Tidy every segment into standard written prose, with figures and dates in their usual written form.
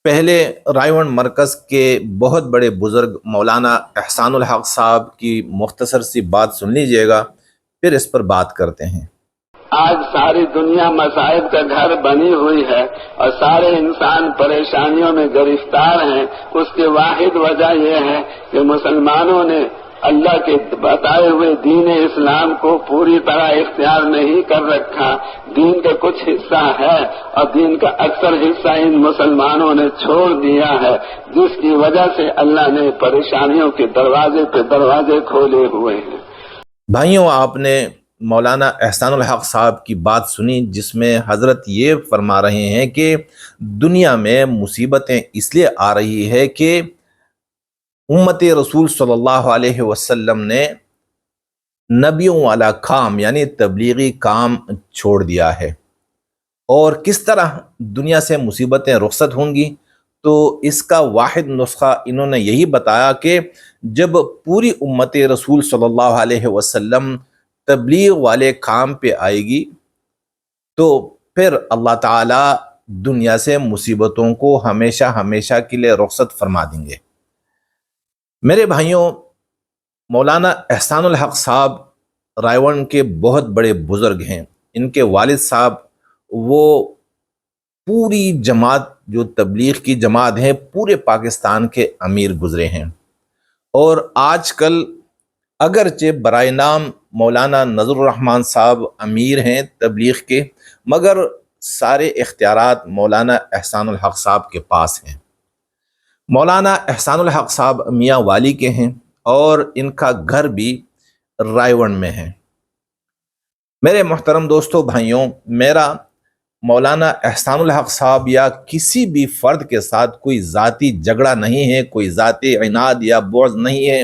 پہلے رائیونڈ مرکز کے بہت بڑے بزرگ مولانا احسان الحق صاحب کی مختصر سی بات سن لیجئے گا، پھر اس پر بات کرتے ہیں۔ آج ساری دنیا مصائب کا گھر بنی ہوئی ہے اور سارے انسان پریشانیوں میں گرفتار ہیں۔ اس کی واحد وجہ یہ ہے کہ مسلمانوں نے اللہ کے بتائے ہوئے دین اسلام کو پوری طرح اختیار نہیں کر رکھا۔ دین کا کچھ حصہ ہے اور دین کا اکثر حصہ ان مسلمانوں نے چھوڑ دیا ہے، جس کی وجہ سے اللہ نے پریشانیوں کے دروازے پہ دروازے کھولے ہوئے ہیں۔ بھائیوں، آپ نے مولانا احسان الحق صاحب کی بات سنی، جس میں حضرت یہ فرما رہے ہیں کہ دنیا میں مصیبتیں اس لیے آ رہی ہے کہ امت رسول صلی اللہ علیہ وسلم نے نبیوں والا کام یعنی تبلیغی کام چھوڑ دیا ہے۔ اور کس طرح دنیا سے مصیبتیں رخصت ہوں گی، تو اس کا واحد نسخہ انہوں نے یہی بتایا کہ جب پوری امت رسول صلی اللہ علیہ وسلم تبلیغ والے کام پہ آئے گی تو پھر اللہ تعالی دنیا سے مصیبتوں کو ہمیشہ ہمیشہ کے لیے رخصت فرما دیں گے۔ میرے بھائیوں، مولانا احسان الحق صاحب رائیونڈ کے بہت بڑے بزرگ ہیں۔ ان کے والد صاحب وہ پوری جماعت، جو تبلیغ کی جماعت ہے، پورے پاکستان کے امیر گزرے ہیں۔ اور آج کل اگرچہ برائے نام مولانا نذر الرحمن صاحب امیر ہیں تبلیغ کے، مگر سارے اختیارات مولانا احسان الحق صاحب کے پاس ہیں۔ مولانا احسان الحق صاحب میاں والی کے ہیں اور ان کا گھر بھی رائیونڈ میں ہے۔ میرے محترم دوستو، بھائیوں، میرا مولانا احسان الحق صاحب یا کسی بھی فرد کے ساتھ کوئی ذاتی جھگڑا نہیں ہے، کوئی ذاتی عناد یا بغض نہیں ہے۔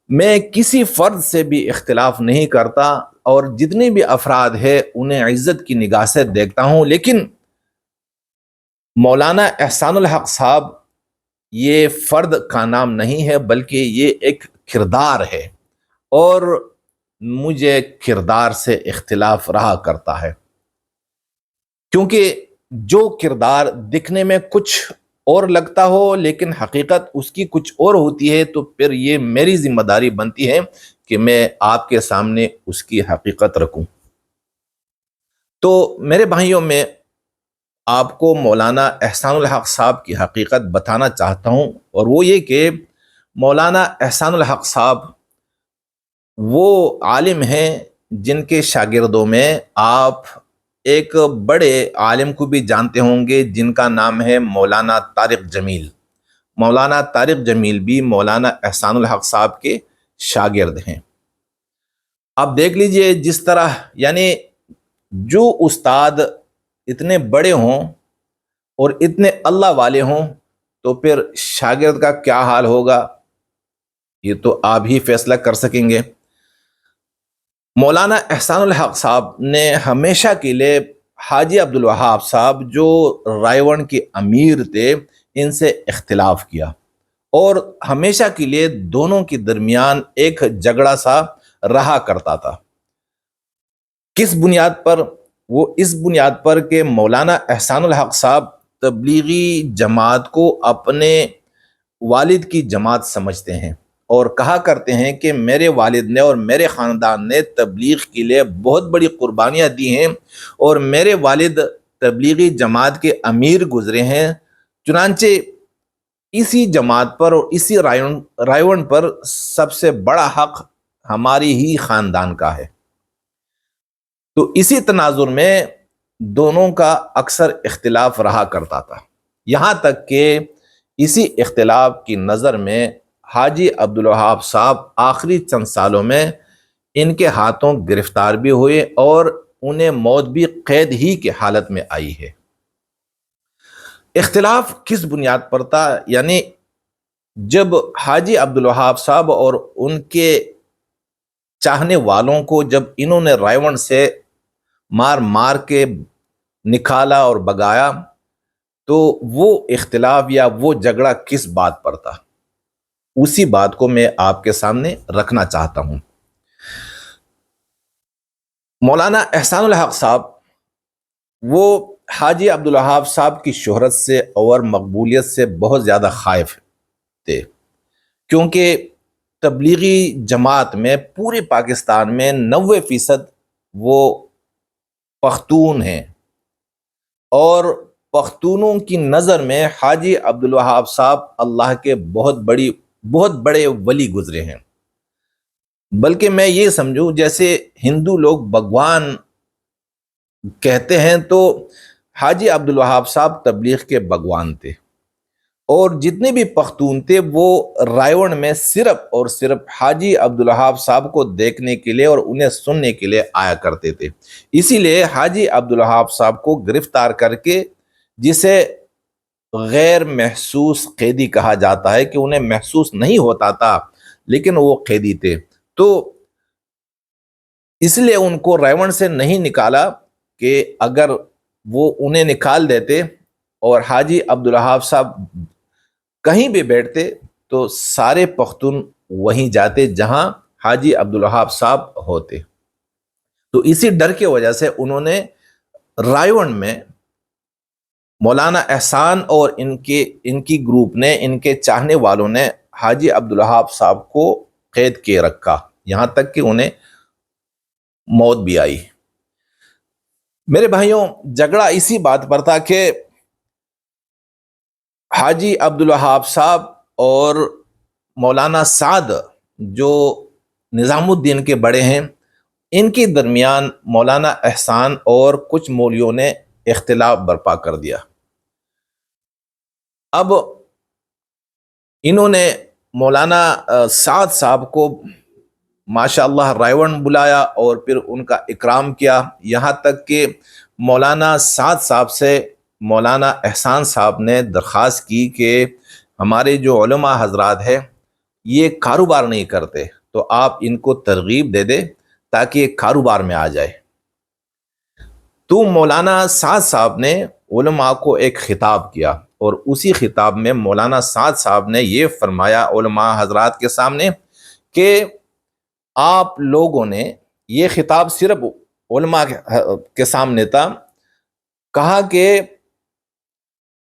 میں کسی فرد سے بھی اختلاف نہیں کرتا اور جتنے بھی افراد ہیں انہیں عزت کی نگاہ سے دیکھتا ہوں، لیکن مولانا احسان الحق صاحب یہ فرد کا نام نہیں ہے، بلکہ یہ ایک کردار ہے، اور مجھے کردار سے اختلاف رہا کرتا ہے، کیونکہ جو کردار دکھنے میں کچھ اور لگتا ہو لیکن حقیقت اس کی کچھ اور ہوتی ہے، تو پھر یہ میری ذمہ داری بنتی ہے کہ میں آپ کے سامنے اس کی حقیقت رکھوں۔ تو میرے بھائیوں، میں آپ کو مولانا احسان الحق صاحب کی حقیقت بتانا چاہتا ہوں، اور وہ یہ کہ مولانا احسان الحق صاحب وہ عالم ہیں جن کے شاگردوں میں آپ ایک بڑے عالم کو بھی جانتے ہوں گے، جن کا نام ہے مولانا طارق جمیل۔ مولانا طارق جمیل بھی مولانا احسان الحق صاحب کے شاگرد ہیں۔ آپ دیکھ لیجئے، جس طرح یعنی جو استاد اتنے بڑے ہوں اور اتنے اللہ والے ہوں، تو پھر شاگرد کا کیا حال ہوگا، یہ تو آپ ہی فیصلہ کر سکیں گے۔ مولانا احسان الحق صاحب نے ہمیشہ کے لیے حاجی عبدالوہاب صاحب جو رائیونڈ کے امیر تھے، ان سے اختلاف کیا، اور ہمیشہ کے لیے دونوں کے درمیان ایک جھگڑا سا رہا کرتا تھا۔ کس بنیاد پر؟ وہ اس بنیاد پر کہ مولانا احسان الحق صاحب تبلیغی جماعت کو اپنے والد کی جماعت سمجھتے ہیں، اور کہا کرتے ہیں کہ میرے والد نے اور میرے خاندان نے تبلیغ کے لیے بہت بڑی قربانیاں دی ہیں، اور میرے والد تبلیغی جماعت کے امیر گزرے ہیں، چنانچہ اسی جماعت پر اور اسی رائیونڈ پر سب سے بڑا حق ہماری ہی خاندان کا ہے۔ تو اسی تناظر میں دونوں کا اکثر اختلاف رہا کرتا تھا، یہاں تک کہ اسی اختلاف کی نظر میں حاجی عبدالوہاب صاحب آخری چند سالوں میں ان کے ہاتھوں گرفتار بھی ہوئے اور انہیں موت بھی قید ہی کی حالت میں آئی ہے۔ اختلاف کس بنیاد پر تھا؟ یعنی جب حاجی عبدالوہاب صاحب اور ان کے چاہنے والوں کو جب انہوں نے رائیونڈ سے مار مار کے نکالا اور بگایا، تو وہ اختلاف یا وہ جھگڑا کس بات پر تھا، اسی بات کو میں آپ کے سامنے رکھنا چاہتا ہوں۔ مولانا احسان الحق صاحب وہ حاجی عبدالوہاب صاحب کی شہرت سے اور مقبولیت سے بہت زیادہ خائف تھے، کیونکہ تبلیغی جماعت میں پورے پاکستان میں 90% وہ پختون ہیں، اور پختونوں کی نظر میں حاجی عبدالوہاب صاحب اللہ کے بہت بڑے ولی گزرے ہیں۔ بلکہ میں یہ سمجھوں جیسے ہندو لوگ بھگوان کہتے ہیں، تو حاجی عبدالوہاب صاحب تبلیغ کے بھگوان تھے، اور جتنے بھی پختون تھے وہ رائیون میں صرف اور صرف حاجی عبدالوہاب صاحب کو دیکھنے کے لیے اور انہیں سننے کے لیے آیا کرتے تھے۔ اسی لیے حاجی عبدالوہاب صاحب کو گرفتار کر کے، جسے غیر محسوس قیدی کہا جاتا ہے کہ انہیں محسوس نہیں ہوتا تھا لیکن وہ قیدی تھے، تو اس لیے ان کو رائیون سے نہیں نکالا، کہ اگر وہ انہیں نکال دیتے اور حاجی عبدالوہاب صاحب کہیں بھی بیٹھتے تو سارے پختون وہیں جاتے جہاں حاجی عبدالوہاب صاحب ہوتے۔ تو اسی ڈر کی وجہ سے انہوں نے رائیون میں مولانا احسان اور ان کی گروپ نے، ان کے چاہنے والوں نے حاجی عبدالوہاب صاحب کو قید کیے رکھا، یہاں تک کہ انہیں موت بھی آئی۔ میرے بھائیوں، جھگڑا اسی بات پر تھا کہ حاجی عبدالوہاب صاحب اور مولانا سعد جو نظام الدین کے بڑے ہیں، ان کے درمیان مولانا احسان اور کچھ مولویوں نے اختلاف برپا کر دیا۔ اب انہوں نے مولانا سعد صاحب کو ماشاءاللہ رائیون بلایا اور پھر ان کا اکرام کیا، یہاں تک کہ مولانا سعد صاحب سے مولانا احسان صاحب نے درخواست کی کہ ہمارے جو علماء حضرات ہیں یہ کاروبار نہیں کرتے، تو آپ ان کو ترغیب دے دے تاکہ یہ کاروبار میں آ جائے۔ تو مولانا سعد صاحب نے علماء کو ایک خطاب کیا، اور اسی خطاب میں مولانا سعد صاحب نے یہ فرمایا علماء حضرات کے سامنے کہ آپ لوگوں نے، یہ خطاب صرف علماء کے سامنے تھا، کہا کہ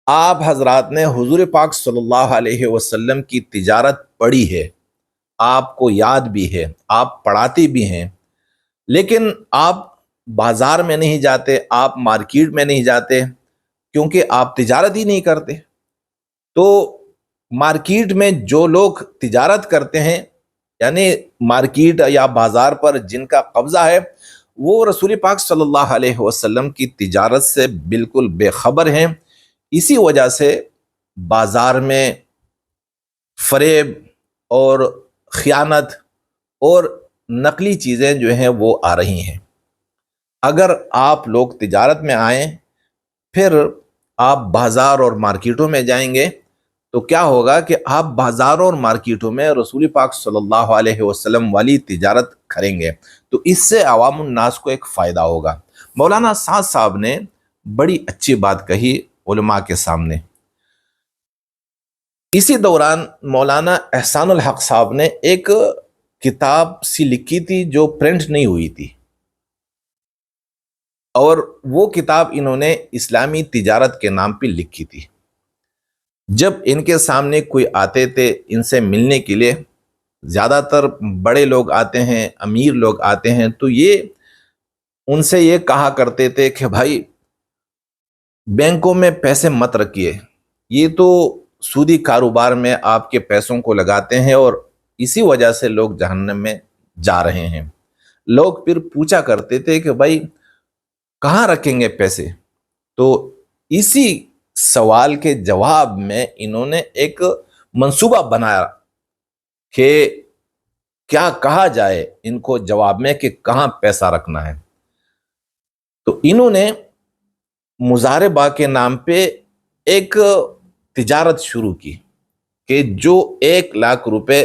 آپ حضرات نے حضور پاک صلی اللہ علیہ وسلم کی تجارت پڑھی ہے، آپ کو یاد بھی ہے، آپ پڑھاتے بھی ہیں، لیکن آپ بازار میں نہیں جاتے، آپ مارکیٹ میں نہیں جاتے، کیونکہ آپ تجارت ہی نہیں کرتے۔ تو مارکیٹ میں جو لوگ تجارت کرتے ہیں، یعنی مارکیٹ یا بازار پر جن کا قبضہ ہے، وہ رسول پاک صلی اللہ علیہ وسلم کی تجارت سے بالکل بے خبر ہیں۔ اسی وجہ سے بازار میں فریب اور خیانت اور نقلی چیزیں جو ہیں وہ آ رہی ہیں۔ اگر آپ لوگ تجارت میں آئیں، پھر آپ بازار اور مارکیٹوں میں جائیں گے، تو کیا ہوگا کہ آپ بازاروں اور مارکیٹوں میں رسول پاک صلی اللہ علیہ وسلم والی تجارت کریں گے، تو اس سے عوام الناس کو ایک فائدہ ہوگا۔ مولانا سعد صاحب نے بڑی اچھی بات کہی علماء کے سامنے۔ اسی دوران مولانا احسان الحق صاحب نے ایک کتاب سی لکھی تھی جو پرنٹ نہیں ہوئی تھی، اور وہ کتاب انہوں نے اسلامی تجارت کے نام پہ لکھی تھی۔ جب ان کے سامنے کوئی آتے تھے ان سے ملنے کے لیے، زیادہ تر بڑے لوگ آتے ہیں، امیر لوگ آتے ہیں، تو یہ ان سے یہ کہا کرتے تھے کہ بھائی بینکوں میں پیسے مت رکھیے، یہ تو سودی کاروبار میں آپ کے پیسوں کو لگاتے ہیں اور اسی وجہ سے لوگ جہنم میں جا رہے ہیں۔ لوگ پھر پوچھا کرتے تھے کہ بھائی کہاں رکھیں گے پیسے؟ تو اسی سوال کے جواب میں انہوں نے ایک منصوبہ بنایا کہ کیا کہا جائے ان کو جواب میں کہ کہاں پیسہ رکھنا ہے۔ تو انہوں نے مضاربہ کے نام پہ ایک تجارت شروع کی کہ جو 1,00,000 روپے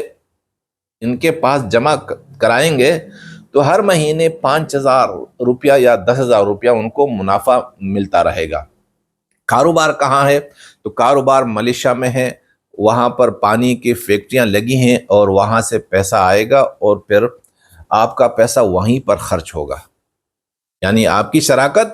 ان کے پاس جمع کرائیں گے تو ہر مہینے 5,000 روپیہ یا 10,000 روپیہ ان کو منافع ملتا رہے گا۔ کاروبار کہاں ہے؟ تو کاروبار ملیشیا میں ہے، وہاں پر پانی کی فیکٹریاں لگی ہیں اور وہاں سے پیسہ آئے گا اور پھر آپ کا پیسہ وہیں پر خرچ ہوگا، یعنی آپ کی شراکت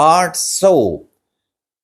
800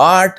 8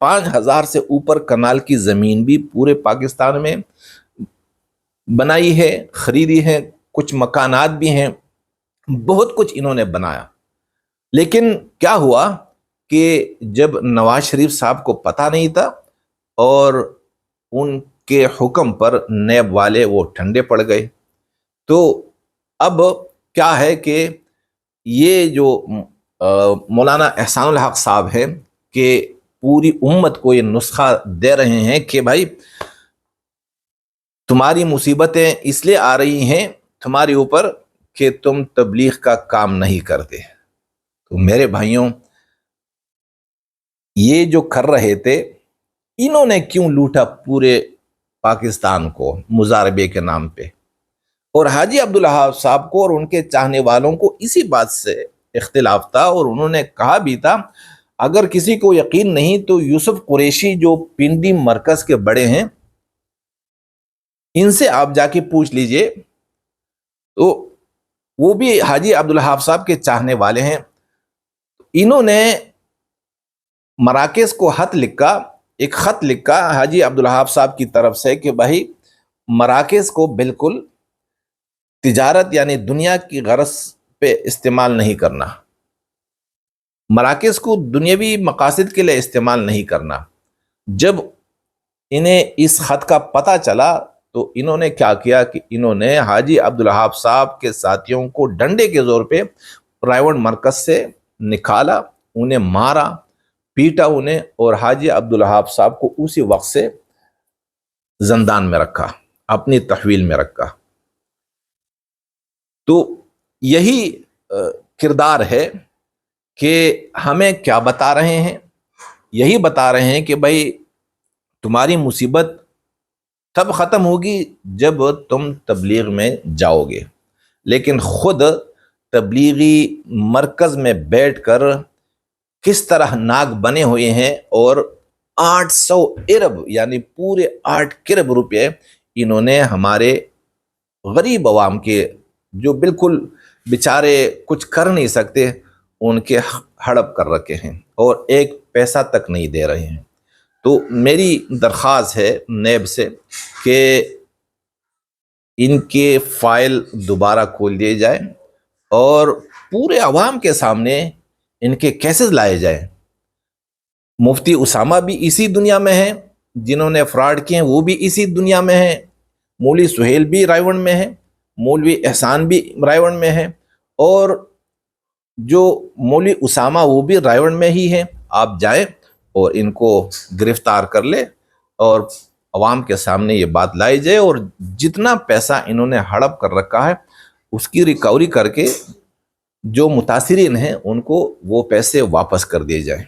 5,000 سے اوپر کنال کی زمین بھی پورے پاکستان میں بنائی ہے، خریدی ہے، کچھ مکانات بھی ہیں، بہت کچھ انہوں نے بنایا۔ لیکن کیا ہوا کہ جب نواز شریف صاحب کو پتہ نہیں تھا اور ان کے حکم پر نیب والے وہ ٹھنڈے پڑ گئے، تو اب کیا ہے کہ یہ جو مولانا احسان الحق صاحب ہیں کہ پوری امت کو یہ نسخہ دے رہے ہیں کہ بھائی تمہاری مصیبتیں اس لیے آ رہی ہیں تمہارے اوپر کہ تم تبلیغ کا کام نہیں کرتے۔ تو میرے بھائیوں، یہ جو کر رہے تھے، انہوں نے کیوں لوٹا پورے پاکستان کو مزاربے کے نام پہ؟ اور حاجی عبدالوہاب صاحب کو اور ان کے چاہنے والوں کو اسی بات سے اختلاف تھا، اور انہوں نے کہا بھی تھا اگر کسی کو یقین نہیں تو یوسف قریشی جو پنڈی مرکز کے بڑے ہیں ان سے آپ جا کے پوچھ لیجئے، تو وہ بھی حاجی عبدالوہاب صاحب کے چاہنے والے ہیں۔ انہوں نے مراکز کو ایک خط لکھا حاجی عبدالوہاب صاحب کی طرف سے کہ بھائی مراکز کو بالکل تجارت یعنی دنیا کی غرض پہ استعمال نہیں کرنا، مراکز کو دنیاوی مقاصد کے لیے استعمال نہیں کرنا۔ جب انہیں اس خط کا پتہ چلا تو انہوں نے کیا کیا کہ انہوں نے حاجی عبدالوہاب صاحب کے ساتھیوں کو ڈنڈے کے زور پہ پرائیویٹ مرکز سے نکالا، انہیں مارا پیٹا انہیں، اور حاجی عبدالوہاب صاحب کو اسی وقت سے زندان میں رکھا، اپنی تحویل میں رکھا۔ تو یہی کردار ہے کہ ہمیں کیا بتا رہے ہیں؟ یہی بتا رہے ہیں کہ بھائی تمہاری مصیبت تب ختم ہوگی جب تم تبلیغ میں جاؤ گے، لیکن خود تبلیغی مرکز میں بیٹھ کر کس طرح ناک بنے ہوئے ہیں، اور 800 ارب یعنی پورے 8 کرب روپے انہوں نے ہمارے غریب عوام کے جو بالکل بیچارے کچھ کر نہیں سکتے ان کے ہڑپ کر رکھے ہیں، اور ایک پیسہ تک نہیں دے رہے ہیں۔ تو میری درخواست ہے نیب سے کہ ان کے فائل دوبارہ کھول دیے جائیں اور پورے عوام کے سامنے ان کے کیسز لائے جائیں۔ مفتی اسامہ بھی اسی دنیا میں ہیں، جنہوں نے فراڈ کیے ہیں وہ بھی اسی دنیا میں ہیں، مولوی سہیل بھی رائیونڈ میں ہے، مولوی احسان بھی رائیونڈ میں ہے، اور جو مولوی اسامہ وہ بھی رائیونڈ میں ہی ہیں۔ آپ جائیں اور ان کو گرفتار کر لے اور عوام کے سامنے یہ بات لائی جائے، اور جتنا پیسہ انہوں نے ہڑپ کر رکھا ہے اس کی ریکوری کر کے جو متاثرین ہیں ان کو وہ پیسے واپس کر دیے جائیں۔